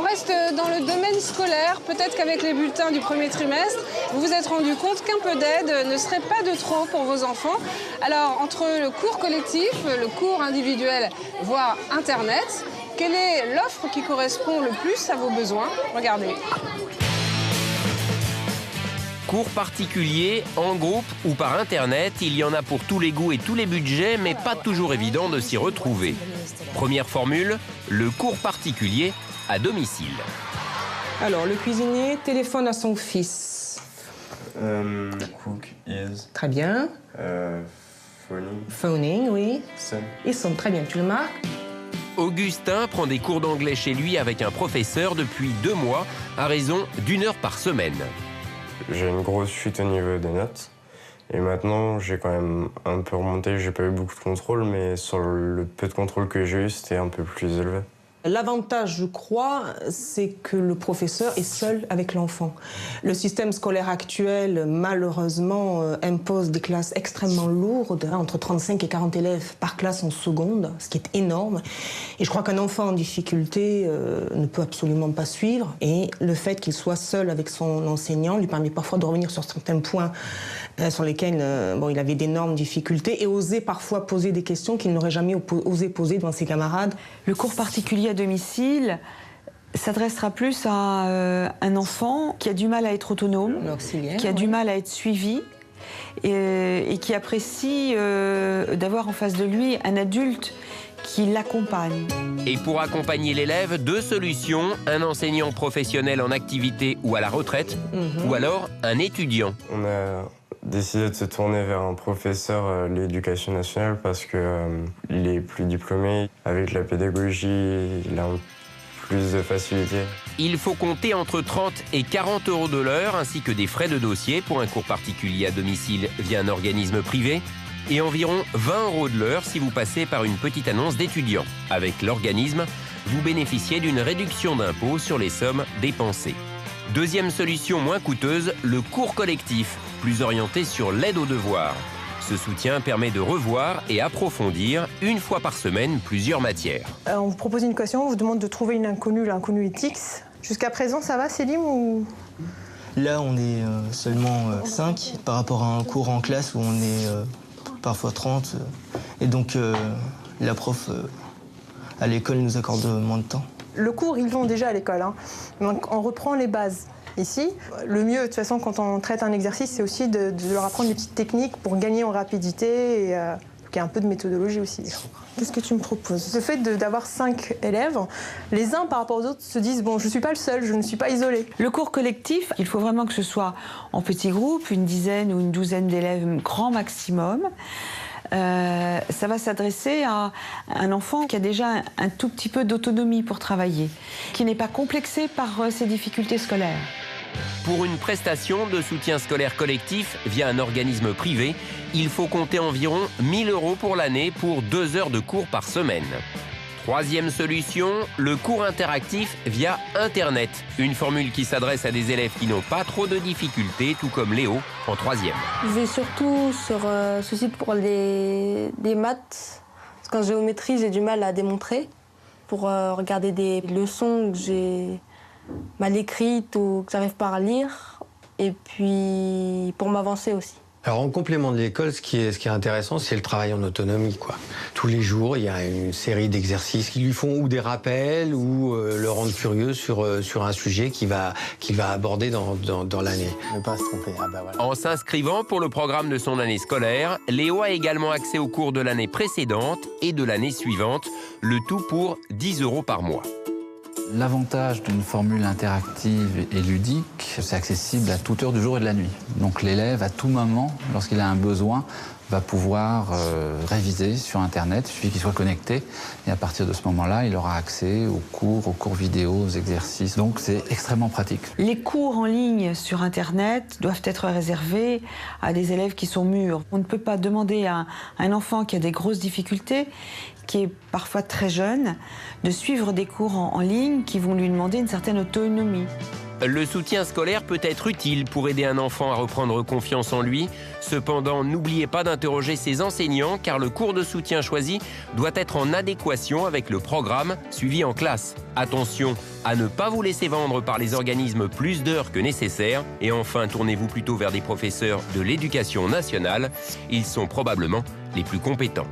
on reste dans le domaine scolaire. Peut-être qu'avec les bulletins du premier trimestre, vous vous êtes rendu compte qu'un peu d'aide ne serait pas de trop pour vos enfants. Alors, entre le cours collectif, le cours individuel, voire Internet, quelle est l'offre qui correspond le plus à vos besoins? Regardez. Cours particuliers, en groupe ou par Internet, il y en a pour tous les goûts et tous les budgets, mais pas toujours évident de s'y retrouver. Première formule, le cours particulier à domicile. Alors, le cuisinier téléphone à son fils. Cook is. Très bien. Phoning. Phoning, oui. Son. Ils sont très bien, tu le marques? Augustin prend des cours d'anglais chez lui avec un professeur depuis 2 mois, à raison d'1 heure par semaine. J'ai une grosse chute au niveau des notes. Et maintenant, j'ai quand même un peu remonté. J'ai pas eu beaucoup de contrôle, mais sur le peu de contrôle que j'ai eu, c'était un peu plus élevé. L'avantage, je crois, c'est que le professeur est seul avec l'enfant. Le système scolaire actuel, malheureusement, impose des classes extrêmement lourdes, entre 35 et 40 élèves par classe en seconde, ce qui est énorme. Et je crois qu'un enfant en difficulté ne peut absolument pas suivre. Et le fait qu'il soit seul avec son enseignant lui permet parfois de revenir sur certains points sur lesquels il avait d'énormes difficultés et oser parfois poser des questions qu'il n'aurait jamais osé poser devant ses camarades. Le cours particulier à domicile s'adressera plus à un enfant qui a du mal à être autonome, qui a du mal à être suivi et qui apprécie d'avoir en face de lui un adulte qui l'accompagne. Et pour accompagner l'élève, 2 solutions, un enseignant professionnel en activité ou à la retraite, ou alors un étudiant. On a décidé de se tourner vers un professeur de l'éducation nationale parce qu'il est plus diplômé. Avec la pédagogie, il a plus de facilité. Il faut compter entre 30 et 40 euros de l'heure, ainsi que des frais de dossier pour un cours particulier à domicile via un organisme privé, et environ 20 euros de l'heure si vous passez par une petite annonce d'étudiant. Avec l'organisme, vous bénéficiez d'une réduction d'impôt sur les sommes dépensées. Deuxième solution moins coûteuse, le cours collectif, plus orienté sur l'aide aux devoirs. Ce soutien permet de revoir et approfondir, 1 fois par semaine, plusieurs matières. On vous propose une équation, on vous demande de trouver une inconnue, l'inconnue est X. Jusqu'à présent, ça va, Célim, ou... Là, on est seulement 5 par rapport à un cours en classe où on est parfois 30. Et donc, la prof à l'école nous accorde moins de temps. Le cours, ils l'ont déjà à l'école, hein. Donc, on reprend les bases. Ici, le mieux, de toute façon, quand on traite un exercice, c'est aussi de leur apprendre des petites techniques pour gagner en rapidité et qu'il y ait un peu de méthodologie aussi. Qu'est-ce que tu me proposes? Le fait d'avoir 5 élèves, les uns par rapport aux autres se disent « bon, je ne suis pas le seul, je ne suis pas isolé ». Le cours collectif, il faut vraiment que ce soit en petits groupes, une dizaine ou une douzaine d'élèves, grand maximum. Ça va s'adresser à un enfant qui a déjà un tout petit peu d'autonomie pour travailler, qui n'est pas complexé par ses difficultés scolaires. Pour une prestation de soutien scolaire collectif via un organisme privé, il faut compter environ 1 000 euros pour l'année pour 2 heures de cours par semaine. Troisième solution, le cours interactif via Internet. Une formule qui s'adresse à des élèves qui n'ont pas trop de difficultés, tout comme Léo, en 3e. Je vais surtout sur ce site pour des maths. Parce qu'en géométrie, j'ai du mal à démontrer. Pour regarder des leçons que j'ai mal écrites ou que j'arrive pas à lire. Et puis pour m'avancer aussi. Alors en complément de l'école, ce qui est intéressant, c'est le travail en autonomie, quoi. Tous les jours, il y a une série d'exercices qui lui font ou des rappels ou le rendent curieux sur un sujet qu'il va aborder dans l'année. Ne pas se tromper. Ah bah voilà. En s'inscrivant pour le programme de son année scolaire, Léo a également accès aux cours de l'année précédente et de l'année suivante, le tout pour 10 euros par mois. L'avantage d'une formule interactive et ludique, c'est accessible à toute heure du jour et de la nuit. Donc l'élève, à tout moment, lorsqu'il a un besoin, va pouvoir réviser sur Internet, il suffit qu'il soit connecté. Et à partir de ce moment-là, il aura accès aux cours vidéo, aux exercices. Donc c'est extrêmement pratique. Les cours en ligne sur Internet doivent être réservés à des élèves qui sont mûrs. On ne peut pas demander à un enfant qui a des grosses difficultés, qui est parfois très jeune, de suivre des cours en ligne qui vont lui demander une certaine autonomie. Le soutien scolaire peut être utile pour aider un enfant à reprendre confiance en lui. Cependant, n'oubliez pas d'interroger ses enseignants car le cours de soutien choisi doit être en adéquation avec le programme suivi en classe. Attention à ne pas vous laisser vendre par les organismes plus d'heures que nécessaire. Et enfin, tournez-vous plutôt vers des professeurs de l'éducation nationale. Ils sont probablement les plus compétents.